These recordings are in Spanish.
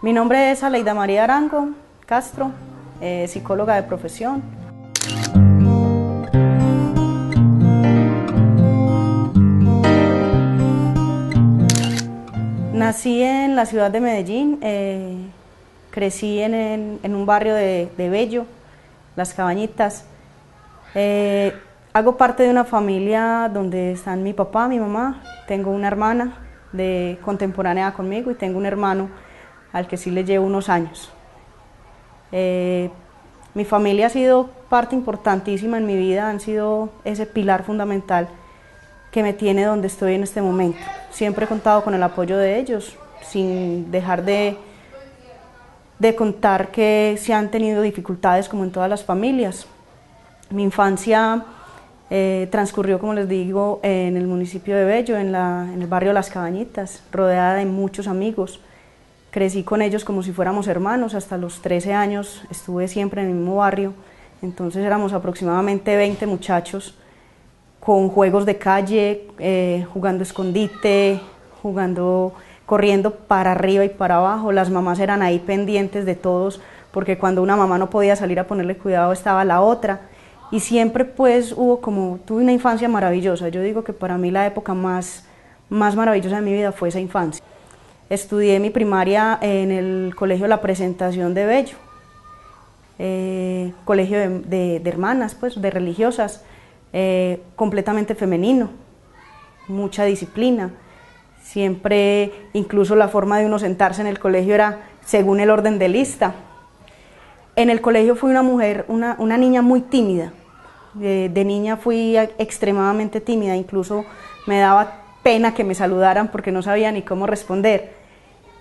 Mi nombre es Aleida María Arango Castro, psicóloga de profesión. Nací en la ciudad de Medellín, crecí en un barrio de Bello, Las Cabañitas. Hago parte de una familia donde están mi papá, mi mamá, tengo una hermana contemporánea conmigo y tengo un hermano al que sí le llevo unos años. Mi familia ha sido parte importantísima en mi vida, han sido ese pilar fundamental que me tiene donde estoy en este momento. Siempre he contado con el apoyo de ellos, sin dejar de contar que se han tenido dificultades como en todas las familias. Mi infancia transcurrió, como les digo, en el municipio de Bello, en el barrio Las Cabañitas, rodeada de muchos amigos. Crecí con ellos como si fuéramos hermanos, hasta los 13 años estuve siempre en el mismo barrio, entonces éramos aproximadamente 20 muchachos con juegos de calle, jugando escondite, corriendo para arriba y para abajo. Las mamás eran ahí pendientes de todos, porque cuando una mamá no podía salir a ponerle cuidado estaba la otra, y siempre pues tuve una infancia maravillosa. Yo digo que para mí la época más maravillosa de mi vida fue esa infancia. Estudié mi primaria en el Colegio La Presentación de Bello, colegio de hermanas, pues, de religiosas, completamente femenino, mucha disciplina. Siempre, incluso la forma de uno sentarse en el colegio era según el orden de lista. En el colegio fui una mujer, una niña muy tímida. De niña fui extremadamente tímida, incluso me daba pena que me saludaran porque no sabía ni cómo responder.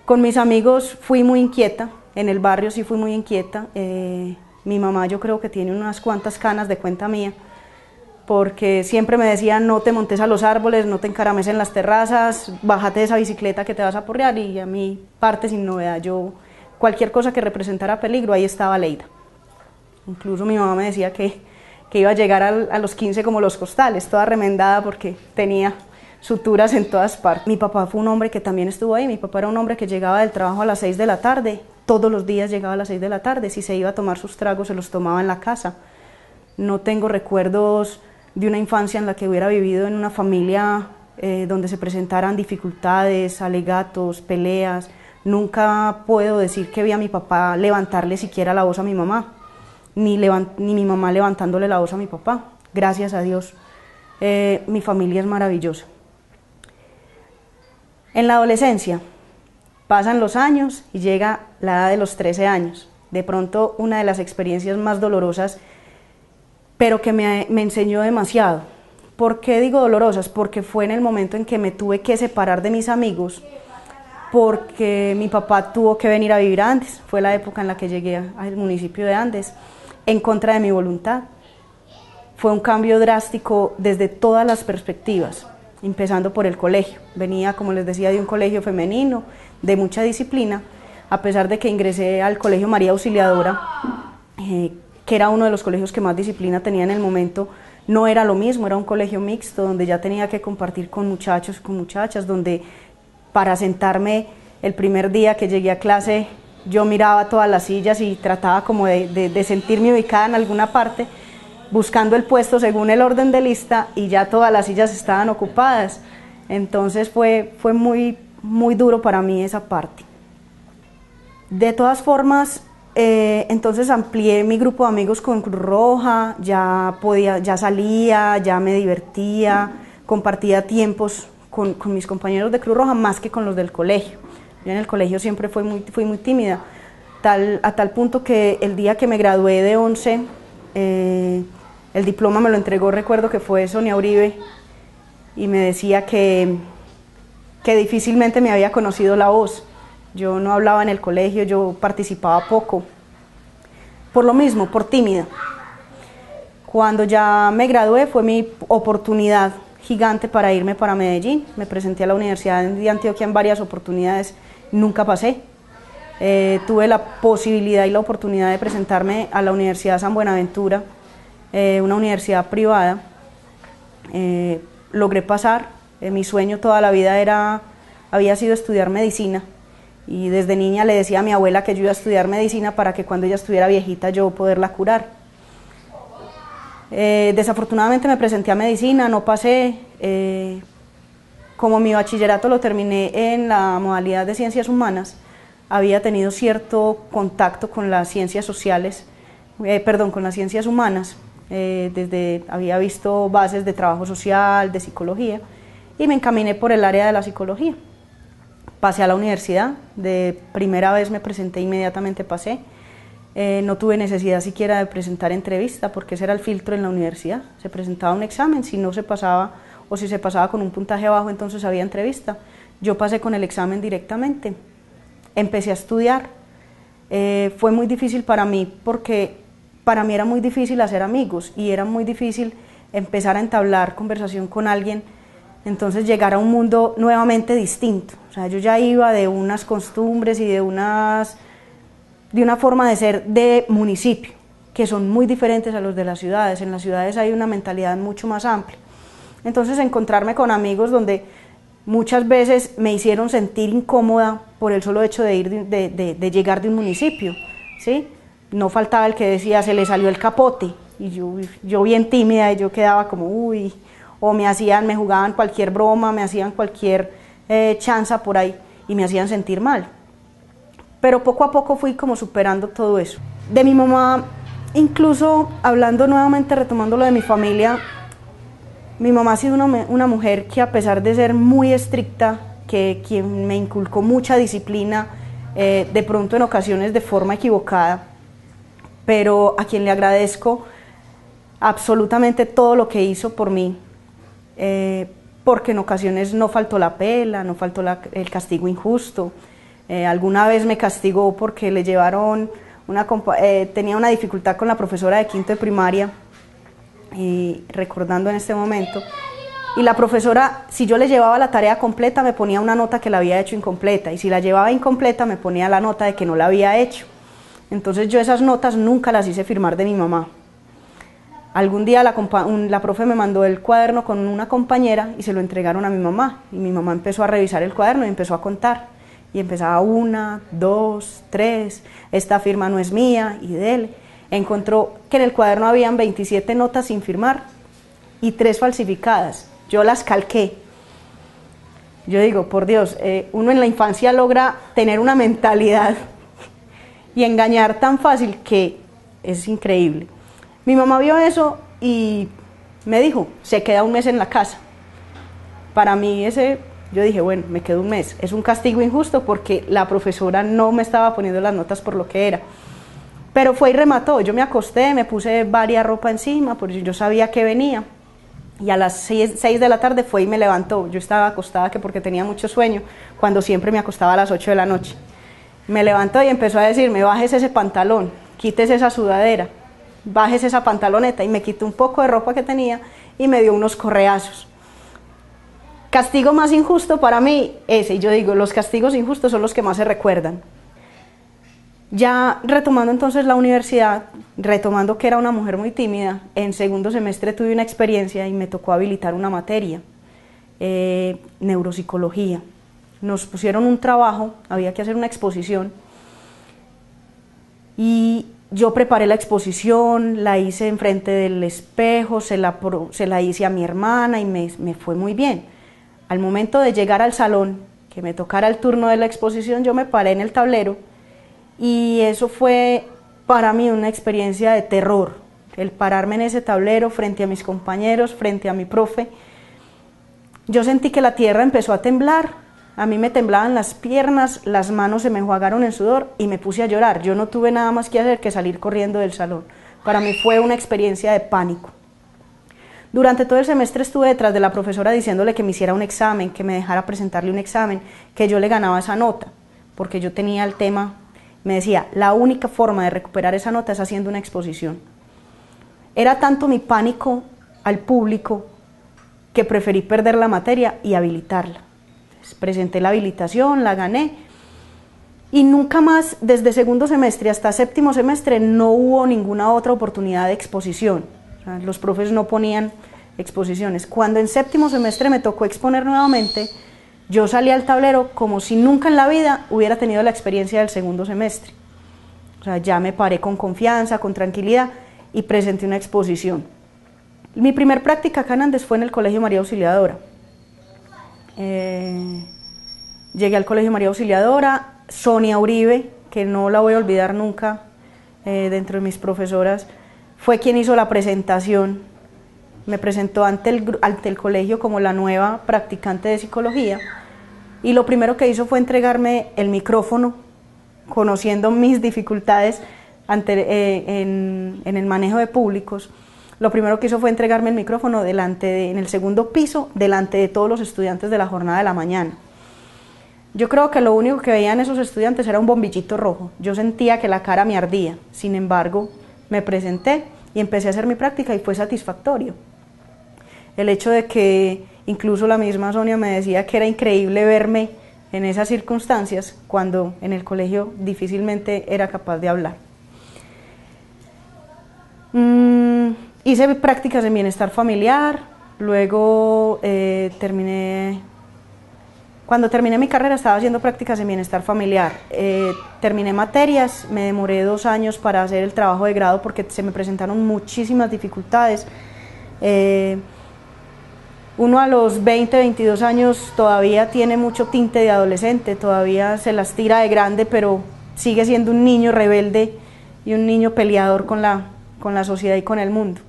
Con mis amigos fui muy inquieta, en el barrio sí fui muy inquieta. Mi mamá yo creo que tiene unas cuantas canas de cuenta mía, porque siempre me decían: no te montes a los árboles, no te encarames en las terrazas, bájate de esa bicicleta que te vas a porrear, y a mí, parte sin novedad, cualquier cosa que representara peligro, ahí estaba Aleida. Incluso mi mamá me decía que iba a llegar a los 15 como los costales, toda remendada porque tenía suturas en todas partes. Mi papá fue un hombre que también estuvo ahí. Mi papá era un hombre que llegaba del trabajo a las 6 de la tarde, todos los días llegaba a las 6 de la tarde, si se iba a tomar sus tragos se los tomaba en la casa. No tengo recuerdos de una infancia en la que hubiera vivido en una familia donde se presentaran dificultades, alegatos, peleas. Nunca puedo decir que vi a mi papá levantarle siquiera la voz a mi mamá, ni mi mamá levantándole la voz a mi papá. Gracias a Dios, mi familia es maravillosa. En la adolescencia pasan los años y llega la edad de los 13 años. De pronto, una de las experiencias más dolorosas, pero que me enseñó demasiado. ¿Por qué digo dolorosas? Porque fue en el momento en que me tuve que separar de mis amigos, porque mi papá tuvo que venir a vivir a Andes. Fue la época en la que llegué al municipio de Andes, en contra de mi voluntad. Fue un cambio drástico desde todas las perspectivas, empezando por el colegio. Venía, como les decía, de un colegio femenino, de mucha disciplina, a pesar de que ingresé al Colegio María Auxiliadora, que era uno de los colegios que más disciplina tenía en el momento. No era lo mismo, era un colegio mixto, donde ya tenía que compartir con muchachos, con muchachas, donde para sentarme el primer día que llegué a clase, yo miraba todas las sillas y trataba como de sentirme ubicada en alguna parte, buscando el puesto según el orden de lista, y ya todas las sillas estaban ocupadas. Entonces fue muy duro para mí esa parte. De todas formas, entonces amplié mi grupo de amigos con Cruz Roja, ya salía, ya me divertía, compartía tiempos con mis compañeros de Cruz Roja más que con los del colegio. Yo en el colegio siempre fui muy tímida, a tal punto que el día que me gradué de 11, el diploma me lo entregó, recuerdo que fue Sonia Uribe, y me decía que difícilmente me había conocido la voz. Yo no hablaba en el colegio, yo participaba poco, por lo mismo, por tímida. Cuando ya me gradué fue mi oportunidad gigante para irme para Medellín. Me presenté a la Universidad de Antioquia en varias oportunidades, nunca pasé. Tuve la posibilidad y la oportunidad de presentarme a la Universidad San Buenaventura, una universidad privada. Logré pasar. Mi sueño toda la vida había sido estudiar medicina, y desde niña le decía a mi abuela que yo iba a estudiar medicina para que cuando ella estuviera viejita yo poderla curar. Desafortunadamente me presenté a medicina, no pasé. Como mi bachillerato lo terminé en la modalidad de ciencias humanas, había tenido cierto contacto con las ciencias sociales, con las ciencias humanas, había visto bases de trabajo social, de psicología, y me encaminé por el área de la psicología. Pasé a la universidad, de primera vez me presenté, inmediatamente pasé. No tuve necesidad siquiera de presentar entrevista, porque ese era el filtro en la universidad. Se presentaba un examen, si no se pasaba, o si se pasaba con un puntaje bajo, entonces había entrevista. Yo pasé con el examen directamente. Empecé a estudiar. Fue muy difícil para mí, porque para mí era muy difícil hacer amigos, y era muy difícil empezar a entablar conversación con alguien, entonces llegar a un mundo nuevamente distinto. O sea, yo ya iba de unas costumbres y de una forma de ser de municipio, que son muy diferentes a los de las ciudades. En las ciudades hay una mentalidad mucho más amplia. Entonces encontrarme con amigos donde muchas veces me hicieron sentir incómoda por el solo hecho de llegar de un municipio, ¿sí? No faltaba el que decía, se le salió el capote, y yo bien tímida, y yo quedaba como, uy, o me jugaban cualquier broma, me hacían cualquier chanza por ahí, y me hacían sentir mal. Pero poco a poco fui como superando todo eso. De mi mamá, incluso hablando nuevamente, retomando lo de mi familia, mi mamá ha sido una mujer que, a pesar de ser muy estricta, quien me inculcó mucha disciplina, de pronto en ocasiones de forma equivocada, pero a quien le agradezco absolutamente todo lo que hizo por mí, porque en ocasiones no faltó la pela, no faltó el castigo injusto. Alguna vez me castigó porque le llevaron, tenía una dificultad con la profesora de quinto de primaria, y recordando en este momento, y la profesora, si yo le llevaba la tarea completa, me ponía una nota que la había hecho incompleta, y si la llevaba incompleta, me ponía la nota de que no la había hecho. Entonces yo esas notas nunca las hice firmar de mi mamá. Algún día la profe me mandó el cuaderno con una compañera y se lo entregaron a mi mamá, y mi mamá empezó a revisar el cuaderno y empezó a contar, y empezaba 1, 2, 3, esta firma no es mía, y dele. Encontró que en el cuaderno habían 27 notas sin firmar y 3 falsificadas. Yo las calqué. Yo digo, por Dios, uno en la infancia logra tener una mentalidad y engañar tan fácil que es increíble. Mi mamá vio eso y me dijo, se queda un mes en la casa. Para mí yo dije, bueno, me quedo un mes. Es un castigo injusto porque la profesora no me estaba poniendo las notas por lo que era. Pero fue y remató. Yo me acosté, me puse varias ropa encima, porque yo sabía que venía. Y a las 6 de la tarde fue y me levantó. Yo estaba acostada porque tenía mucho sueño, cuando siempre me acostaba a las 8 de la noche. Me levantó y empezó a decirme, bájese ese pantalón, quítese esa sudadera, bájese esa pantaloneta, y me quitó un poco de ropa que tenía y me dio unos correazos. Castigo más injusto para mí ese, y yo digo, los castigos injustos son los que más se recuerdan. Ya retomando entonces la universidad, retomando que era una mujer muy tímida, en segundo semestre tuve una experiencia y me tocó habilitar una materia, neuropsicología. Nos pusieron un trabajo, había que hacer una exposición, y yo preparé la exposición, la hice enfrente del espejo, se la hice a mi hermana y me fue muy bien. Al momento de llegar al salón, que me tocara el turno de la exposición, yo me paré en el tablero, y eso fue para mí una experiencia de terror, el pararme en ese tablero frente a mis compañeros, frente a mi profe. Yo sentí que la tierra empezó a temblar, a mí me temblaban las piernas, las manos se me enjuagaron en sudor y me puse a llorar. Yo no tuve nada más que hacer que salir corriendo del salón. Para mí fue una experiencia de pánico. Durante todo el semestre estuve detrás de la profesora diciéndole que me hiciera un examen, que me dejara presentarle un examen, que yo le ganaba esa nota, porque yo tenía el tema. Me decía, la única forma de recuperar esa nota es haciendo una exposición. Era tanto mi pánico al público que preferí perder la materia y habilitarla. Entonces, presenté la habilitación, la gané, y nunca más, desde segundo semestre hasta séptimo semestre, no hubo ninguna otra oportunidad de exposición. O sea, los profes no ponían exposiciones. Cuando en séptimo semestre me tocó exponer nuevamente, yo salí al tablero como si nunca en la vida hubiera tenido la experiencia del segundo semestre. O sea, ya me paré con confianza, con tranquilidad y presenté una exposición. Mi primer práctica acá en Andes fue en el Colegio María Auxiliadora. Llegué al Colegio María Auxiliadora, Sonia Uribe, que no la voy a olvidar nunca, dentro de mis profesoras, fue quien hizo la presentación, me presentó ante el colegio como la nueva practicante de psicología, y lo primero que hizo fue entregarme el micrófono, conociendo mis dificultades en el manejo de públicos. Lo primero que hizo fue entregarme el micrófono en el segundo piso, delante de todos los estudiantes de la jornada de la mañana. Yo creo que lo único que veían esos estudiantes era un bombillito rojo. Yo sentía que la cara me ardía. Sin embargo, me presenté y empecé a hacer mi práctica y fue satisfactorio. El hecho de que incluso la misma Sonia me decía que era increíble verme en esas circunstancias, cuando en el colegio difícilmente era capaz de hablar. Hice prácticas en bienestar familiar, luego cuando terminé mi carrera estaba haciendo prácticas en bienestar familiar. Terminé materias, me demoré 2 años para hacer el trabajo de grado porque se me presentaron muchísimas dificultades. Uno a los 20, 22 años todavía tiene mucho tinte de adolescente, todavía se las tira de grande, pero sigue siendo un niño rebelde y un niño peleador con la sociedad y con el mundo.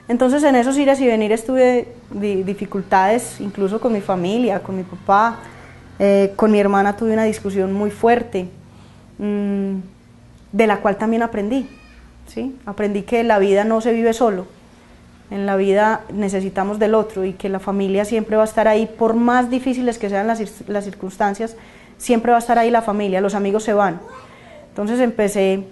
Entonces en esos ires y venires tuve dificultades, incluso con mi familia, con mi papá, con mi hermana tuve una discusión muy fuerte, de la cual también aprendí, ¿sí? Aprendí que la vida no se vive solo, en la vida necesitamos del otro y que la familia siempre va a estar ahí, por más difíciles que sean las circunstancias, siempre va a estar ahí la familia, los amigos se van. Entonces empecé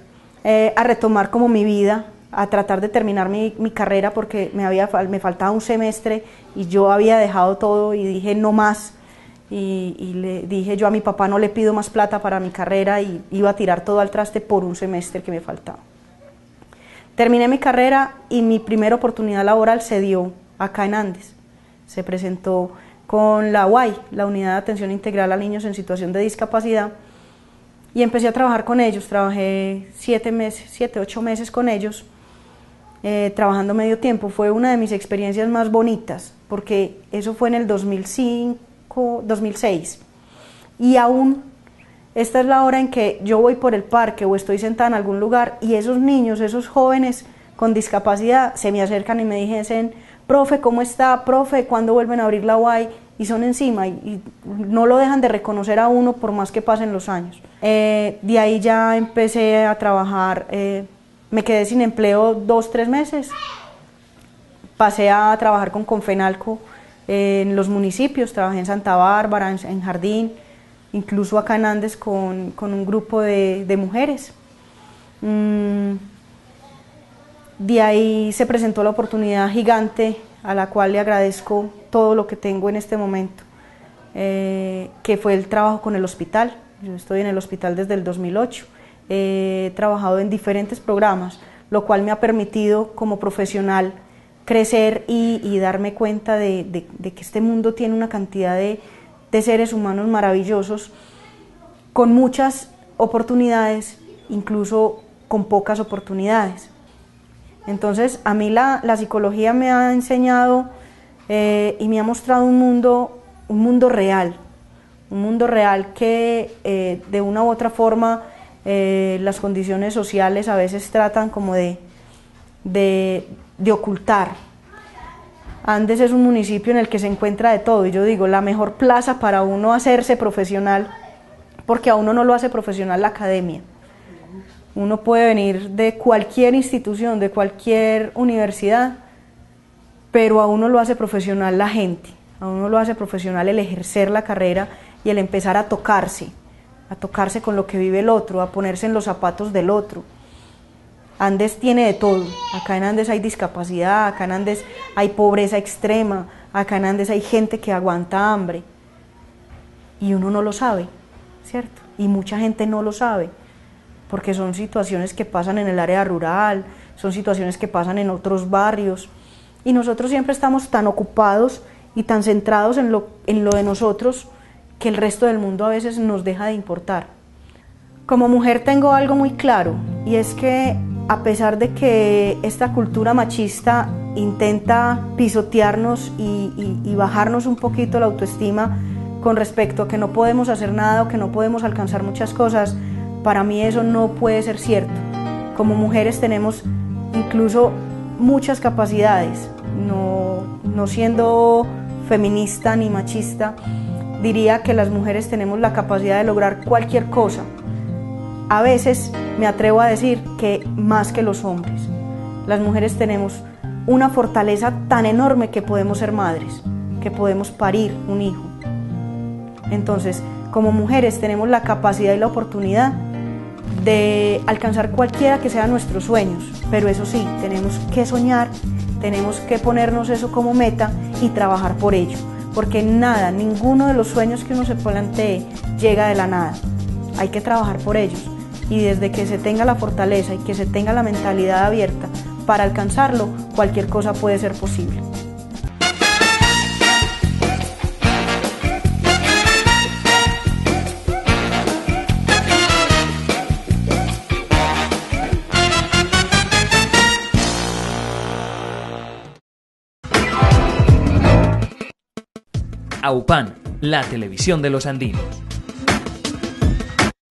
a retomar como mi vida, a tratar de terminar mi carrera porque me faltaba un semestre y yo había dejado todo y dije no más, y le dije yo a mi papá no le pido más plata para mi carrera y iba a tirar todo al traste por un semestre que me faltaba. Terminé mi carrera y mi primera oportunidad laboral se dio acá en Andes, se presentó con la UAI, la Unidad de Atención Integral a Niños en Situación de Discapacidad, y empecé a trabajar con ellos. Trabajé 7, 8 meses con ellos, trabajando medio tiempo. Fue una de mis experiencias más bonitas, porque eso fue en el 2006, y aún esta es la hora en que yo voy por el parque o estoy sentada en algún lugar y esos niños, esos jóvenes con discapacidad se me acercan y me dicen: profe, ¿cómo está? Profe, ¿cuándo vuelven a abrir la UAI? Y son encima y no lo dejan de reconocer a uno por más que pasen los años. De ahí ya empecé a trabajar, me quedé sin empleo 2, 3 meses, pasé a trabajar con Confenalco en los municipios, trabajé en Santa Bárbara, en Jardín, incluso acá en Andes con un grupo de mujeres. De ahí se presentó la oportunidad gigante, a la cual le agradezco todo lo que tengo en este momento, que fue el trabajo con el hospital. Yo estoy en el hospital desde el 2008, he trabajado en diferentes programas, lo cual me ha permitido como profesional crecer y darme cuenta de que este mundo tiene una cantidad de seres humanos maravillosos, con muchas oportunidades, incluso con pocas oportunidades. Entonces a mí la psicología me ha enseñado y me ha mostrado un mundo real, que de una u otra forma las condiciones sociales a veces tratan como de ocultar. Andes es un municipio en el que se encuentra de todo, y yo digo, la mejor plaza para uno hacerse profesional, porque a uno no lo hace profesional la academia. Uno puede venir de cualquier institución, de cualquier universidad, pero a uno lo hace profesional la gente, a uno lo hace profesional el ejercer la carrera y el empezar a tocarse con lo que vive el otro, a ponerse en los zapatos del otro. Andes tiene de todo, acá en Andes hay discapacidad, acá en Andes hay pobreza extrema, acá en Andes hay gente que aguanta hambre, y uno no lo sabe, ¿cierto? Y mucha gente no lo sabe, porque son situaciones que pasan en el área rural, son situaciones que pasan en otros barrios, y nosotros siempre estamos tan ocupados y tan centrados en lo de nosotros que el resto del mundo a veces nos deja de importar. Como mujer tengo algo muy claro, y es que a pesar de que esta cultura machista intenta pisotearnos y bajarnos un poquito la autoestima con respecto a que no podemos hacer nada o que no podemos alcanzar muchas cosas, para mí eso no puede ser cierto. Como mujeres tenemos incluso muchas capacidades, no siendo feminista ni machista, diría que las mujeres tenemos la capacidad de lograr cualquier cosa. A veces me atrevo a decir que más que los hombres. Las mujeres tenemos una fortaleza tan enorme que podemos ser madres, que podemos parir un hijo. Entonces, como mujeres tenemos la capacidad y la oportunidad de alcanzar cualquiera que sean nuestros sueños, pero eso sí, tenemos que soñar, tenemos que ponernos eso como meta y trabajar por ello, porque nada, ninguno de los sueños que uno se plantee llega de la nada, hay que trabajar por ellos, y desde que se tenga la fortaleza y que se tenga la mentalidad abierta para alcanzarlo, cualquier cosa puede ser posible. AUPAN, la televisión de los andinos.